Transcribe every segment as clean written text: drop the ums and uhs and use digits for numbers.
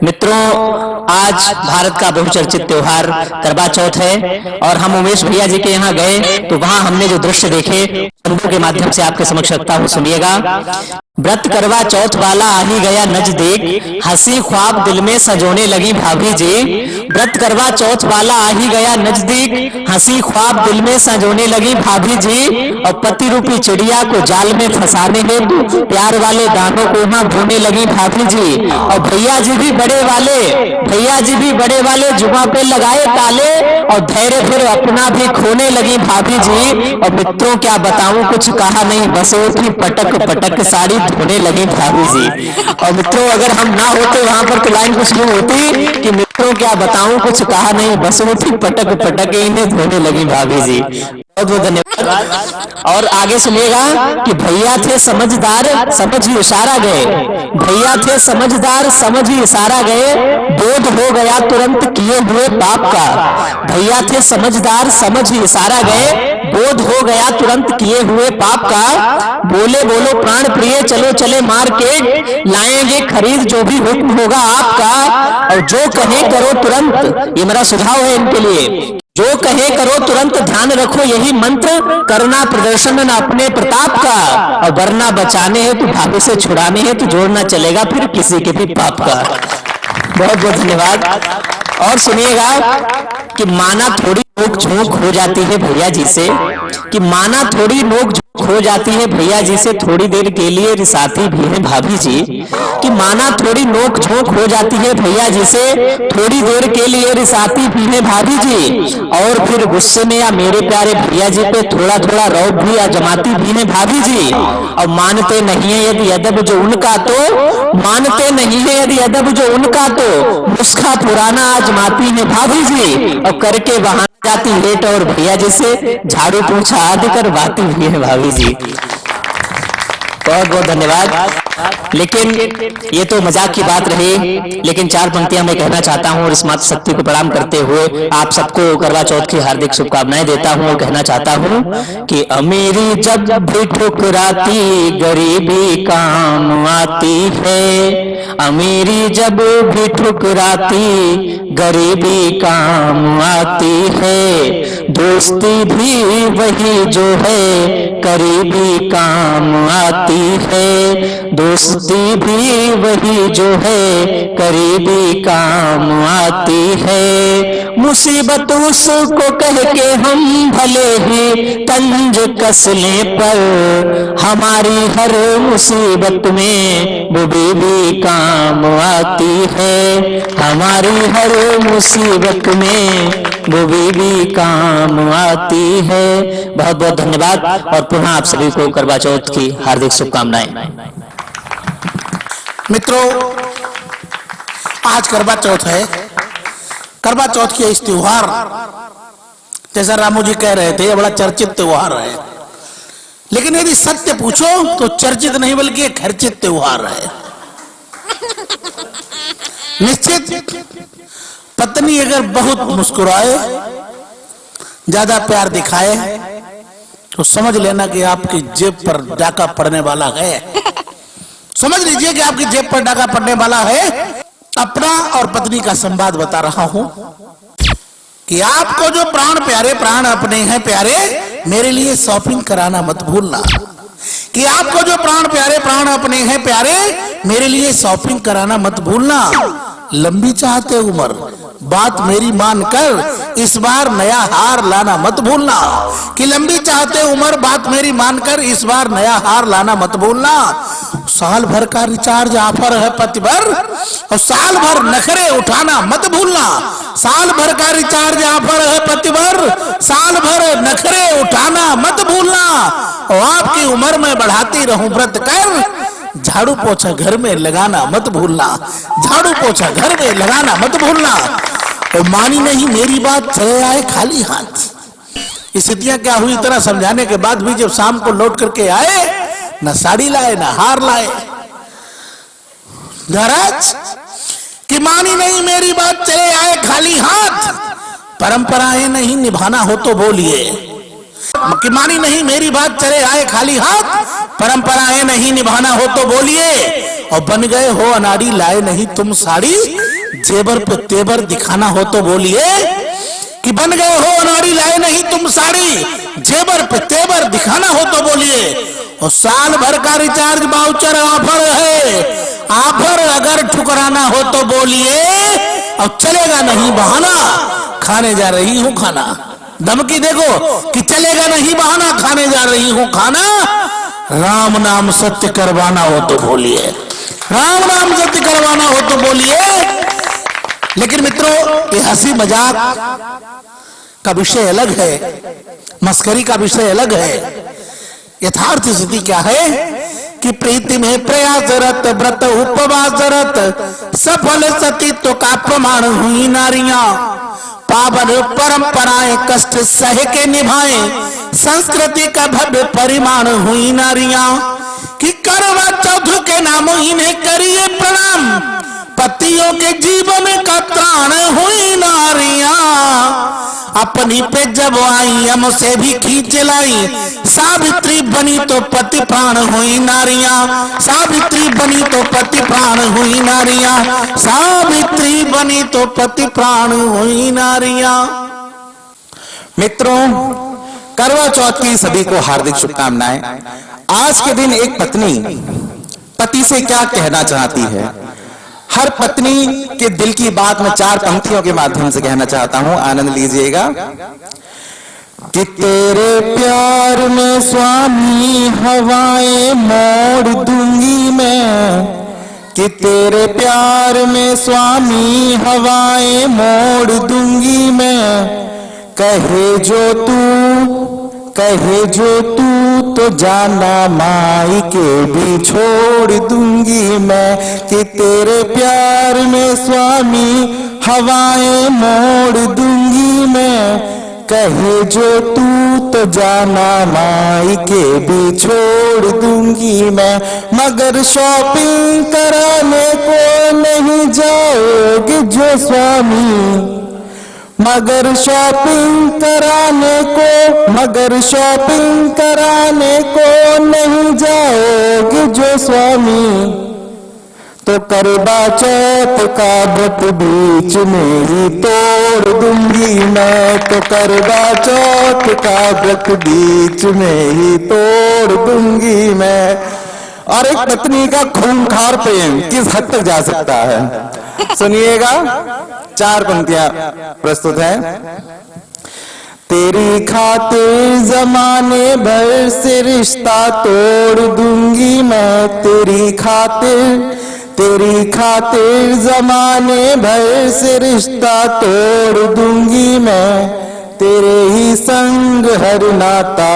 मित्रों, आज भारत का बहुचर्चित त्योहार करवा चौथ है और हम उमेश भैया जी के यहाँ गए तो वहां हमने जो दृश्य देखे उनको के माध्यम से आपके समक्ष रखता हूँ, सुनिएगा। व्रत करवा चौथ वाला आ ही गया नजदीक, हंसी ख्वाब दिल में सजोने लगी भाभी जी। व्रत करवा चौथ वाला आ ही गया नजदीक, हंसी ख्वाब दिल में सजोने लगी भाभी जी। और पति रूपी चिड़िया को जाल में फंसाने हेतु प्यार वाले दानों को वहां ढूंढने लगी भाभी जी। और भैया जी भी बड़े वाले जुबा पे लगाए ताले और धैर्य फिर अपना भी खोने लगी भाभी जी। और मित्रों क्या बताऊं, कुछ कहा नहीं, बसों की पटक पटक साड़ी धोने लगी भाभी जी। और मित्रों, अगर हम ना होते वहां पर तो लाइन कुछ यूं होती कि मित्रों क्या बताऊं, कुछ कहा नहीं, बसों की पटक पटक इन्हें धोने लगी भाभी जी। बहुत बहुत धन्यवाद। और आगे सुनिएगा कि भैया थे समझदार समझ ही इशारा गए, भैया थे समझदार समझ ही इशारा गए, बोध हो गया तुरंत किए हुए पाप का। भैया थे समझदार समझ ही इशारा गए, बोध हो गया तुरंत किए हुए पाप का। बोले बोलो प्राण प्रिय चलो चले मार्केट, लाएंगे खरीद जो भी हुक्म होगा आपका। और जो कहे करो तुरंत, ये मेरा सुझाव है इनके लिए, जो कहे करो तुरंत ध्यान रखो यही मंत्र, करना प्रदर्शन न अपने प्रताप का। और वरना बचाने हैं तो भाभी से छुड़ाने हैं तो जोड़ना चलेगा फिर किसी के भी पाप का। बहुत बहुत धन्यवाद। और सुनिएगा कि माना थोड़ी नोक झोंक हो जाती है भैया जी से, कि माना थोड़ी नोक झोंक हो जाती है भैया जी से, थोड़ी देर के लिए रिसाती भी है भाभी जी। कि माना थोड़ी नोक झोंक हो जाती है भैया जी से, थोड़ी देर के लिए रिसाती भी है भाभी जी। और फिर गुस्से में या मेरे प्यारे भैया जी पे थोड़ा थोड़ा रौब भी जमाती भी है भाभी जी। और मानते नहीं है यदि अदब जो उनका तो, मानते नहीं है यदि अदब जो उनका तो, नुस्खा पुराना आजमाती है भाभी जी। और करके वहां जाती लेट और भैया जी से झाड़ू पोछा आदि करवाती भी है भाभी जी। बहुत बहुत धन्यवाद। लेकिन ये तो मजाक की बात रही, लेकिन चार पंक्तियां मैं कहना चाहता हूं और इस मातृ शक्ति को प्रणाम करते हुए आप सबको करवा चौथ की हार्दिक शुभकामनाएं देता हूं और कहना चाहता हूं कि अमीरी जब भी ठुकराती गरीबी काम आती है, अमीरी जब भी ठुकराती गरीबी काम आती है, दोस्ती भी वही जो है करीबी काम आती है, दोस्ती भी वही जो है करीबी काम आती है। मुसीबत उसको कह के हम भले ही तंज कस ले, पर हमारी हर मुसीबत में वो बीबी काम आती है, हमारी हर मुसीबत में वो बीबी काम आती है। बहुत बहुत धन्यवाद और पुनः आप सभी को करवा चौथ की हार्दिक शुभकामनाएं। मित्रों, आज करवा चौथ है। करवा चौथ के इस त्योहार, जैसा रामू जी कह रहे थे, बड़ा चर्चित त्योहार है। लेकिन यदि सत्य पूछो तो चर्चित नहीं बल्कि एक खर्चित त्योहार है। निश्चित पत्नी अगर बहुत मुस्कुराए, ज्यादा प्यार दिखाए तो समझ लेना कि आपकी जेब पर डाका पड़ने वाला है। समझ लीजिए कि आपकी जेब पर डाका पड़ने वाला है। अपना और पत्नी का संवाद बता रहा हूं कि आपको जो प्राण प्यारे, प्राण अपने हैं प्यारे, मेरे लिए शॉपिंग कराना मत भूलना। कि आपको जो प्राण प्यारे, प्राण अपने हैं प्यारे, मेरे लिए शॉपिंग कराना मत भूलना। लंबी चाहते उम्र, बात मेरी मानकर इस बार नया हार लाना मत भूलना। कि लंबी चाहते उम्र, बात मेरी मानकर इस बार नया हार लाना मत भूलना। साल भर का रिचार्ज ऑफर है पति भर, और साल भर नखरे उठाना मत भूलना। साल भर का रिचार्ज ऑफर है पति भर, साल भर नखरे उठाना मत भूलना। और आपकी उम्र में बढ़ाती रहूं व्रत कर, झाड़ू पोछा घर में लगाना मत भूलना, झाड़ू पोछा घर में लगाना मत भूलना। और मानी नहीं मेरी बात, चले आए खाली हाथ। स्थितियां क्या हुई इतना समझाने के बाद भी जब शाम को लौट करके आए, न साड़ी लाए न हार लाए। महाराज कि मानी नहीं मेरी बात, चले आए खाली हाथ। परंपराएं नहीं निभाना हो तो बोलिए, कि मानी नहीं मेरी बात, चले आए खाली हाथ, परंपराएं नहीं निभाना हो तो बोलिए, और बन गए हो अनाड़ी, लाए नहीं तुम साड़ी, जेबर पे तेवर दिखाना हो तो बोलिए, कि बन गए हो अनाड़ी, लाए नहीं तुम साड़ी, जेबर पे तेवर दिखाना हो तो बोलिए, और साल भर का रिचार्ज वाउचर ऑफर है, ऑफर अगर ठुकराना हो तो बोलिए, और चलेगा नहीं बहाना, खाने जा रही हूं खाना। धमकी देखो कि चलेगा नहीं बहाना, खाने जा रही हूं खाना, राम नाम सत्य करवाना हो तो बोलिए, राम नाम सत्य करवाना हो तो बोलिए। लेकिन मित्रों, ये हंसी मजाक का विषय अलग है, मस्करी का विषय अलग है। यथार्थ स्थिति क्या है कि प्रीति में प्रयासरत, व्रत उपवासरत, सफल सतीत्व का प्रमाण हुई नारियां, पावन परंपराएं कष्ट सह के निभाएं, संस्कृति का भव्य परिमाण हुई नारियां, कि करवा चौथ के नाम इन्हें करिए प्रणाम, पतियों के जीवन का प्राण हुई नारियां, अपनी पे जब आई हमसे भी खींच लाई, सावित्री बनी तो पति प्राण हुई नारियां, सावित्री बनी तो पति प्राण हुई नारियां, सावित्री बनी तो पति प्राण हुई नारियां। मित्रों, करवा चौथ की सभी को हार्दिक शुभकामनाएं। आज के दिन एक पत्नी पति से क्या कहना चाहती है, हर पत्नी के दिल की बात मैं 4 पंक्तियों के माध्यम से कहना चाहता हूं, आनंद लीजिएगा। कि तेरे प्यार में स्वामी हवाएं मोड़ दूंगी मैं, कि तेरे प्यार में स्वामी हवाएं मोड़ दूंगी मैं, कहे जो तू तो जाना माई के भी छोड़ दूंगी मैं, कि तेरे प्यार में स्वामी हवाएं मोड़ दूंगी मैं, कहे जो तू तो जाना माई के भी छोड़ दूंगी मैं, मगर शॉपिंग कराने को नहीं जाओगे जो स्वामी, मगर शॉपिंग कराने को नहीं जाओगे जो स्वामी, तो करवा चौथ का व्रत बीच में ही तोड़ दूंगी मैं, तो करवा चौथ का व्रत बीच में ही तोड़ दूंगी मैं। और एक पत्नी का खूंखार प्रेम किस हद तक जा सकता है, सुनिएगा। 4 पंक्तियां प्रस्तुत हैं। तेरी खातिर जमाने भर से रिश्ता तोड़ दूंगी मैं, तेरी खातिर जमाने भर से रिश्ता तोड़ दूंगी मैं, तेरे ही संग हर नाता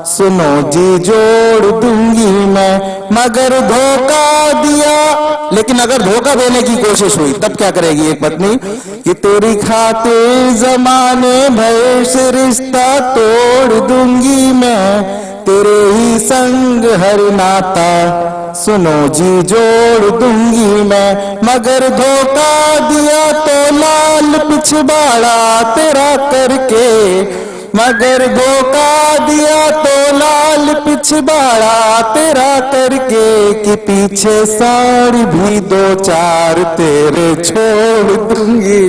सुनो जी जोड़ दूंगी मैं, मगर धोखा दिया, लेकिन अगर धोखा देने की कोशिश हुई तब क्या करेगी एक पत्नी, कि तेरी खातिर जमाने भर से रिश्ता तोड़ दूंगी मैं, तेरे ही संग हर नाता सुनो जी जोड़ दूंगी मैं, मगर धोखा दिया तो लाल पिछवाड़ा तेरा करके, मगर धोखा दिया तो लाल पिछवाड़ा तेरा करके, कि पीछे साड़ी भी 2-4 तेरे छोड़ दूंगी,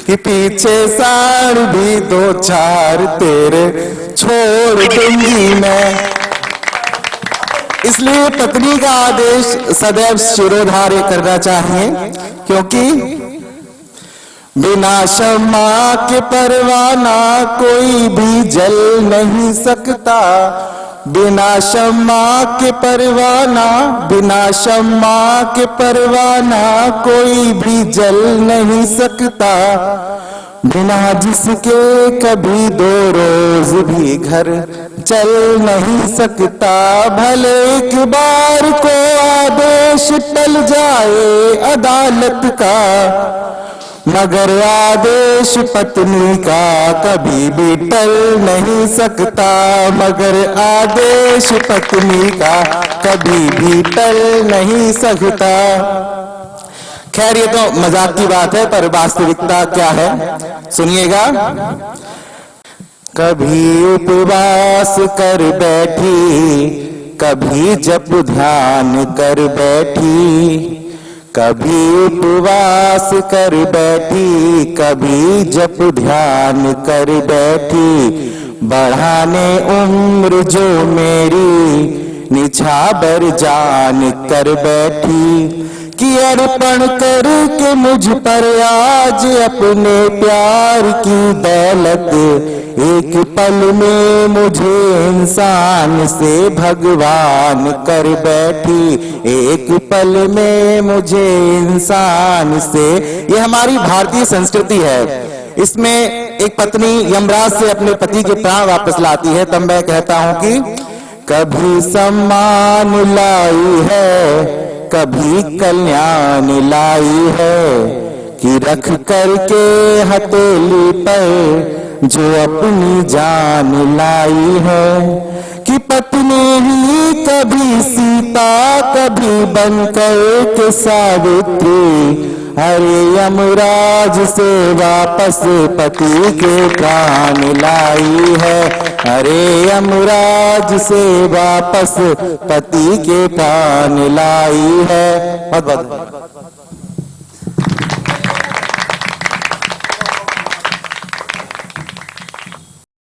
कि पीछे साड़ी भी 2-4 तेरे छोड़ दूंगी मैं। इसलिए पत्नी का आदेश सदैव शिरोधार्य करना चाहिए, क्योंकि बिना शम्मा के परवाना कोई भी जल नहीं सकता, बिना शम्मा के परवाना कोई भी जल नहीं सकता, बिना जिसके कभी 2 रोज भी घर चल नहीं सकता, भले एक बार को आदेश टल जाए अदालत का, मगर आदेश पत्नी का कभी भी टल नहीं सकता, मगर आदेश पत्नी का कभी भी टल नहीं सकता। खैर, ये तो मजाक की बात है, पर वास्तविकता क्या है सुनिएगा। कभी उपवास कर बैठी, कभी जप ध्यान कर बैठी, कभी उपवास कर बैठी, कभी जप ध्यान कर बैठी, बढ़ाने उम्र जो मेरी निछावर जान कर बैठी, कि अर्पण करके मुझ पर आज अपने प्यार की दौलत, एक पल में मुझे इंसान से भगवान कर बैठी, एक पल में मुझे इंसान से। ये हमारी भारतीय संस्कृति है। इसमें एक पत्नी यमराज से अपने पति के प्राण वापस लाती है। तब मैं कहता हूं कि कभी सम्मान लाई है, कभी कल्याण लाई है, कि रख करके हथेली पर जो अपनी जान लाई है, कि पत्नी ही कभी सीता, कभी बनकर के सावित्री, अरे यमराज से वापस पति के प्राण लाई है, अरे यमराज से वापस पति के प्राण लाई है। बहुत बहुत